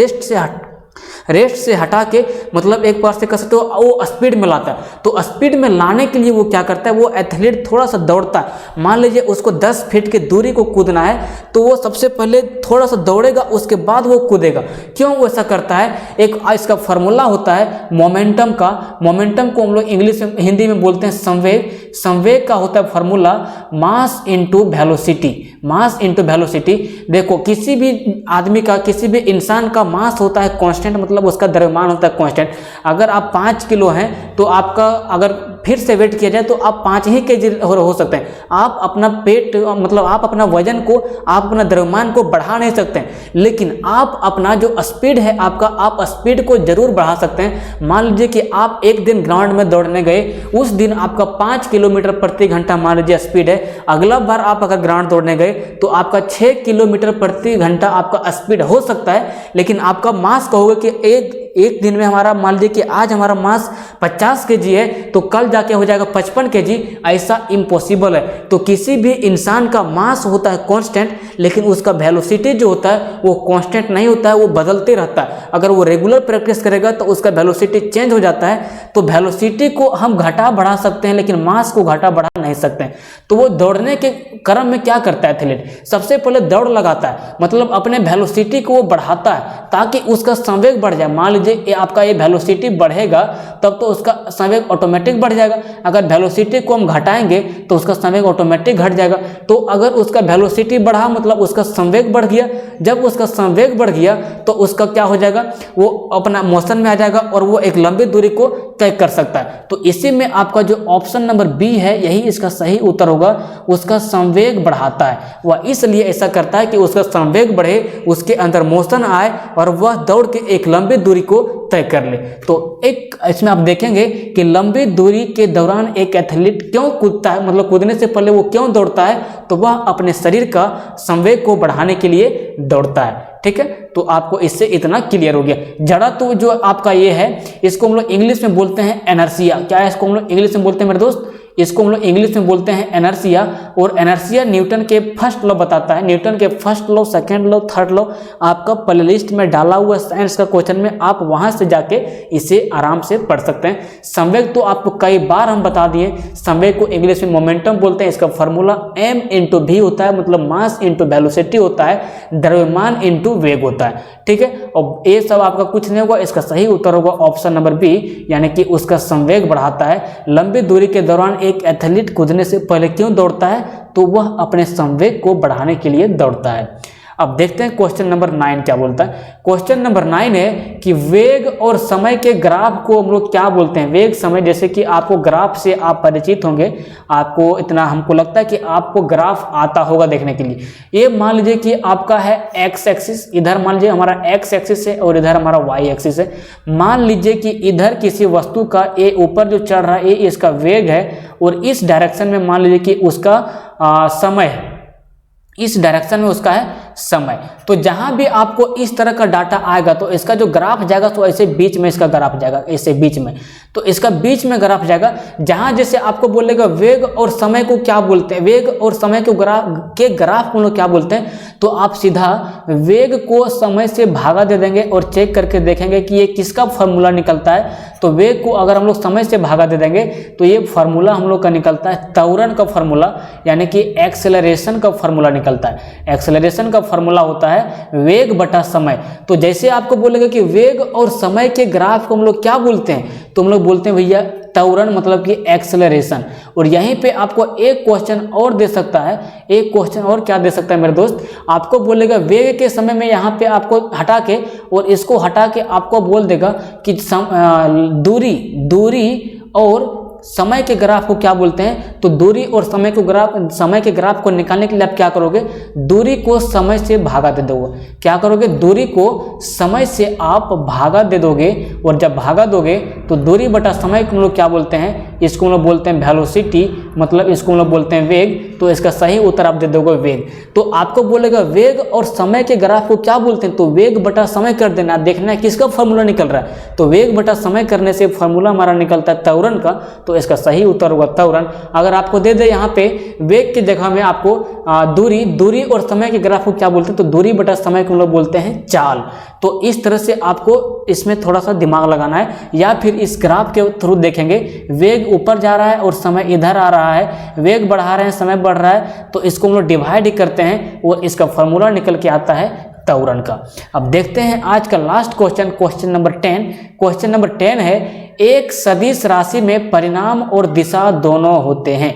रेस्ट से हटा के मतलब एक बार से कह सकते हो वो स्पीड में लाता है। तो स्पीड में लाने के लिए वो क्या करता है, वो एथलीट थोड़ा सा दौड़ता है। मान लीजिए उसको 10 फीट की दूरी को कूदना है, तो वो सबसे पहले थोड़ा सा दौड़ेगा, उसके बाद वो कूदेगा। क्यों वो ऐसा करता है, एक इसका फॉर्मूला होता है मोमेंटम का। मोमेंटम को हम लोग इंग्लिश में हिंदी में बोलते हैं संवेग। संवेग का होता है formula mass into velocity. Mass into velocity. देखो किसी भी आदमी का, किसी भी इंसान का मास होता है कांस्टेंट, मतलब उसका द्रव्यमान होता है कांस्टेंट। अगर आप 5 किलो हैं तो आपका अगर फिर से वेट किया जाए तो आप 5 ही केजी हो सकते हैं। आप अपना पेट मतलब आप अपना वजन को, आप अपना द्रव्यमान को बढ़ा नहीं सकते हैं, लेकिन आप अपना जो स्पीड है आपका, आप स्पीड को जरूर बढ़ा सकते हैं। मान लीजिए कि आप एक दिन ग्राउंड में दौड़ने गए, उस दिन आपका 5 किलोमीटर प्रति घंटा मान लीजिए स्पीड है। अगला बार आप अगर ग्राउंड दौड़ने गए तो आपका 6 किलोमीटर प्रति घंटा आपका स्पीड हो सकता है, लेकिन आपका मास कहोगे कि एक दिन में हमारा मान लीजिए कि आज हमारा मास 50 kg है तो कल जाके हो जाएगा 55 kg, ऐसा इम्पॉसिबल है। तो किसी भी इंसान का मास होता है कांस्टेंट, लेकिन उसका वेलोसिटी जो होता है वो कांस्टेंट नहीं होता है, वो बदलते रहता है। अगर वो रेगुलर प्रैक्टिस करेगा तो उसका वेलोसिटी चेंज हो जाता है। तो वेलोसिटी को हम घटा बढ़ा सकते हैं लेकिन मास को घटा बढ़ा नहीं सकते हैं। तो वो दौड़ने के क्रम में क्या करता है एथलीट, सबसे पहले दौड़ लगाता है, मतलब अपने वेलोसिटी को वो बढ़ाता है ताकि उसका संवेग बढ़ जाए। मान लीजिए आपका ये वेलोसिटी बढ़ेगा तब तो उसका संवेग ऑटोमेटिक बढ़ जाएगा। अगर वेलोसिटी को हम घटाएंगे तो उसका संवेग ऑटोमेटिक घट जाएगा। तो अगर उसका वेलोसिटी बढ़ा मतलब उसका संवेग बढ़ गया। जब उसका संवेग बढ़ गया तो उसका क्या हो जाएगा, वो अपना मोशन में आ जाएगा और वो एक लंबी दूरी को तय कर सकता है। तो इसी में आपका जो ऑप्शन नंबर बी है यही इसका सही उत्तर होगा। उसका संवेग बढ़ाता है, वह इसलिए ऐसा करता है कि उसका संवेग बढ़े, उसके अंदर मोशन आए और वह दौड़ के एक लंबी दूरी को तय कर ले। तो एक इसमें आप देखेंगे कि लंबी दूरी के दौरान एक एथलीट क्यों कूदता है, मतलब कूदने से पहले वो क्यों दौड़ता है, तो वह अपने शरीर का संवेग को बढ़ाने के लिए दौड़ता है। ठीक है, तो आपको इससे इतना क्लियर हो गया। जड़ा तो जो आपका ये है इसको हम लोग इंग्लिश में बोलते हैं एनर्सिया। क्या है इसको हम लोग इंग्लिश में बोलते हैं मेरे दोस्त, इसको हम लोग इंग्लिश में बोलते हैं एनर्सिया। और एनर्सिया न्यूटन के फर्स्ट लॉ बताता है। न्यूटन के first law, second law, third law आपका प्ले लिस्ट में डाला हुआ साइंस का क्वेश्चन में, आप वहां से जाके इसे आराम से पढ़ सकते हैं। संवेग तो आपको कई बार हम बता दिए। संवेग को इंग्लिश में मोमेंटम बोलते हैं। इसका फॉर्मूला m इंटू वी होता है, मतलब मास इंटू वेलोसिटी होता है, द्रव्यमान इंटू वेग होता है। ठीक है, और ये सब आपका कुछ नहीं होगा। इसका सही उत्तर होगा ऑप्शन नंबर बी, यानी कि उसका संवेग बढ़ाता है। लंबी दूरी के दौरान एक एथलीट कूदने से पहले क्यों दौड़ता है, तो वह अपने संवेग को बढ़ाने के लिए दौड़ता है। अब देखते हैं क्वेश्चन नंबर 9 क्या बोलता है। क्वेश्चन नंबर 9 है कि वेग और समय के ग्राफ को हम लोग क्या बोलते हैं। वेग समय, जैसे कि आपको ग्राफ से आप परिचित होंगे, आपको इतना हमको लगता है कि आपको ग्राफ आता होगा देखने के लिए। ये मान लीजिए कि आपका है एक्स एक्सिस, इधर मान लीजिए हमारा एक्स एक्सिस है और इधर हमारा वाई एक्सिस है। मान लीजिए कि इधर किसी वस्तु का ए ऊपर जो चढ़ रहा है, ए इसका वेग है और इस डायरेक्शन में मान लीजिए कि उसका समय है, इस डायरेक्शन में उसका है समय। तो जहां भी आपको इस तरह का डाटा आएगा तो इसका जो ग्राफ जाएगा तो ऐसे बीच में इसका ग्राफ जाएगा, ऐसे बीच में, तो इसका बीच में ग्राफ जाएगा। जहां जैसे आपको बोलेगा वेग और समय को क्या बोलते हैं, वेग और समय के ग्राफ को लोग क्या बोलते हैं, तो आप सीधा वेग को समय से भागा दे देंगे और चेक करके देखेंगे कि ये किसका फॉर्मूला निकलता है। तो वेग को अगर हम लोग समय से भागा दे देंगे तो ये फॉर्मूला हम लोग का निकलता है त्वरण का फॉर्मूला, यानी कि एक्सेलरेशन का फॉर्मूला निकलता है। एक्सेलरेशन का फॉर्मूला होता है वेग बटा समय। तो जैसे आपको बोलेगा कि वेग और समय के ग्राफ को हम लोग क्या बोलते हैं, तो हम लोग बोलते हैं भैया त्वरण, मतलब कि एक्सेलरेशन। और यहीं पे आपको एक क्वेश्चन और दे सकता है, एक क्वेश्चन और क्या दे सकता है मेरे दोस्त, आपको बोलेगा वेग के समय में यहाँ पे आपको हटा के और इसको हटा के आपको बोल देगा कि दूरी और समय के ग्राफ को क्या बोलते हैं। तो दूरी और समय के ग्राफ को निकालने के लिए आप क्या करोगे, दूरी को समय से भागा दे दोगे। क्या करोगे, दूरी को समय से आप भागा दे दोगे और जब भागा दोगे तो दूरी बटा समय को हम लोग क्या बोलते हैं, इसको हम लोग बोलते हैं वेलोसिटी, मतलब इसको हम लोग बोलते हैं वेग। तो इसका सही उत्तर आप दे दोगे वेग। तो आपको बोलेगा वेग और समय के ग्राफ को क्या बोलते हैं, तो वेग बटा समय कर देना, देखना है किसका फॉर्मूला निकल रहा है। तो वेग बटा समय करने से फॉर्मूला हमारा निकलता है त्वरण का, तो इसका सही उत्तर होगा त्वरण। अगर आपको दे दे यहाँ पे वेग की जगह में आपको दूरी और समय के ग्राफ को क्या बोलते हैं, तो दूरी बटा समय को हम लोग बोलते हैं चाल। तो इस तरह से आपको इसमें थोड़ा सा दिमाग लगाना है, या फिर इस ग्राफ के थ्रू देखेंगे वेग ऊपर जा रहा है और समय इधर आ रहा है, वेग बढ़ा रहे हैं समय बढ़ रहा है, तो इसको हम लोग डिवाइड करते हैं और इसका फॉर्मूला निकल के आता है त्वरण का। अब देखते हैं आज का last question, question number 10। Question number 10 है एक सदिश राशि में परिमाण और दिशा दोनों होते हैं।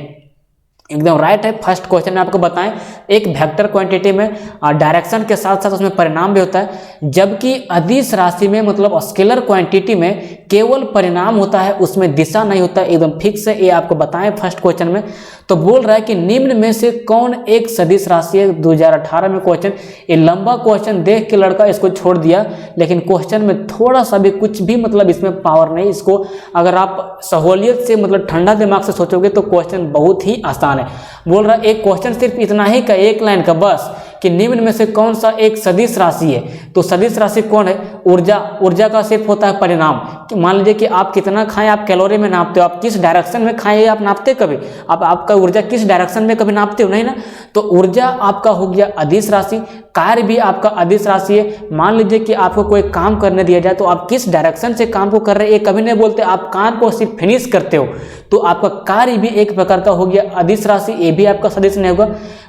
एकदम राइट है। फर्स्ट क्वेश्चन में आपको बताएं, एक वेक्टर क्वांटिटी में डायरेक्शन के साथ साथ उसमें परिमाण भी होता है, जबकि अदिश राशि में मतलब स्केलर क्वांटिटी में केवल परिमाण होता है, उसमें दिशा नहीं होता है। एकदम फिक्स है, ये आपको बताएं फर्स्ट क्वेश्चन में। तो बोल रहा है कि निम्न में से कौन एक सदिश राशि है। 2018 में क्वेश्चन, ये लंबा क्वेश्चन देख के लड़का इसको छोड़ दिया, लेकिन क्वेश्चन में थोड़ा सा भी कुछ भी मतलब इसमें पावर नहीं। इसको अगर आप सहूलियत से मतलब ठंडा दिमाग से सोचोगे तो क्वेश्चन बहुत ही आसान है। बोल रहा है एक क्वेश्चन सिर्फ इतना ही का, एक लाइन का बस, कि निम्न में से कौन सा एक सदिश राशि है। तो सदिश राशि कौन है? ऊर्जा। ऊर्जा का सिर्फ होता है परिणाम। कि मान लीजिए कि आप कितना खाएं आप कैलोरी में नापते हो, आप किस डायरेक्शन में खाएं आप नापते कभी? आप आपका ऊर्जा किस डायरेक्शन में कभी नापते हो? नहीं ना। तो ऊर्जा आपका हो गया अदिश राशि, कार्य भी आपका अदिश राशि है। मान लीजिए कि आपको कोई काम करने दिया जाए तो आप किस डायरेक्शन से काम को कर रहे हैं ये कभी नहीं बोलते, आप काम को सिर्फ फिनिश करते हो। तो आपका कार्य भी एक प्रकार का हो गया अदिश राशि, ये भी आपका सदिश नहीं होगा।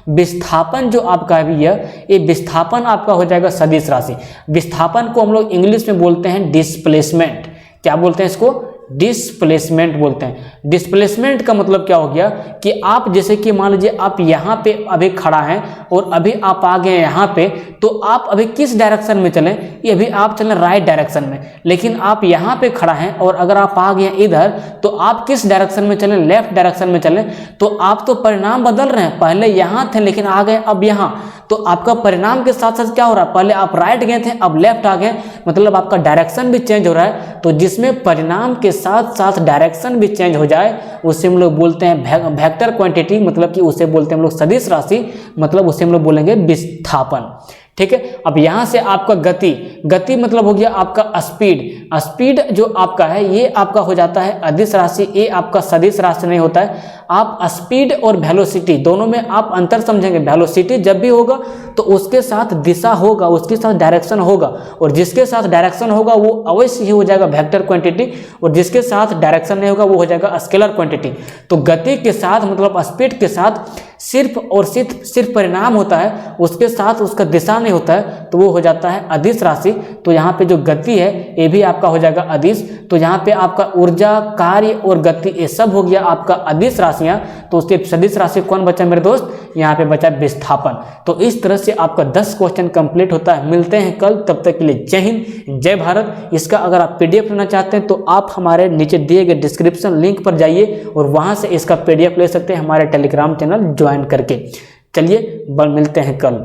विस्थापन जो आपका भी है ये विस्थापन आपका हो जाएगा सदिश राशि। विस्थापन को हम लोग इंग्लिश में बोलते हैं डिस्प्लेसमेंट। क्या बोलते हैं इसको? डिस्प्लेसमेंट बोलते हैं। डिस्प्लेसमेंट का मतलब क्या हो गया कि आप जैसे कि मान लीजिए आप यहाँ पे अभी खड़ा हैं और अभी आप आ गए यहाँ पे, तो आप अभी किस डायरेक्शन में चलें? ये अभी आप चलें राइट डायरेक्शन में, लेकिन आप यहाँ पे खड़ा हैं और अगर आप आ गए इधर तो आप किस डायरेक्शन में चलें? लेफ्ट डायरेक्शन में चलें। तो आप तो परिणाम बदल रहे हैं, पहले यहाँ थे लेकिन आ गए अब यहाँ, तो आपका परिणाम के साथ साथ क्या हो रहा है? पहले आप राइट गए थे अब लेफ्ट आ गए, मतलब आपका डायरेक्शन भी चेंज हो रहा है। तो जिसमें परिणाम के साथ साथ डायरेक्शन भी चेंज हो जाए उसे हम लोग बोलते हैं वेक्टर क्वांटिटी, मतलब कि उसे बोलते हैं हम लोग सदिश राशि, मतलब उसे हम लोग बोलेंगे विस्थापन। ठीक है। अब यहाँ से आपका गति, गति मतलब हो गया आपका स्पीड। स्पीड जो आपका है ये आपका हो जाता है अदिश राशि, ये आपका सदिश राशि नहीं होता है। आप स्पीड और वेलोसिटी दोनों में आप अंतर समझेंगे। वेलोसिटी जब भी होगा तो उसके साथ दिशा होगा, उसके साथ डायरेक्शन होगा, और जिसके साथ डायरेक्शन होगा वो अवश्य ही हो जाएगा वेक्टर क्वांटिटी, और जिसके साथ डायरेक्शन नहीं होगा वो हो जाएगा स्केलर क्वांटिटी। तो गति के साथ मतलब स्पीड के साथ सिर्फ और सिर्फ परिणाम होता है, उसके साथ उसका दिशा नहीं होता है, तो वो हो जाता है अदिश राशि। तो यहाँ पे जो गति है ये भी आपका हो जाएगा अदिश। तो यहाँ पे आपका ऊर्जा, कार्य और गति ये सब हो गया आपका अदिश राशियाँ। तो उसके सदिश राशि कौन बचा मेरे दोस्त? यहाँ पे बचा विस्थापन। तो इस तरह से आपका 10 क्वेश्चन कंप्लीट होता है। मिलते हैं कल, तब तक के लिए जय हिंद जय भारत। इसका अगर आप PDF लेना चाहते हैं तो आप हमारे नीचे दिए गए डिस्क्रिप्शन लिंक पर जाइए और वहाँ से इसका PDF ले सकते हैं हमारे टेलीग्राम चैनल ज्वाइन करके। चलिए मिलते हैं कल।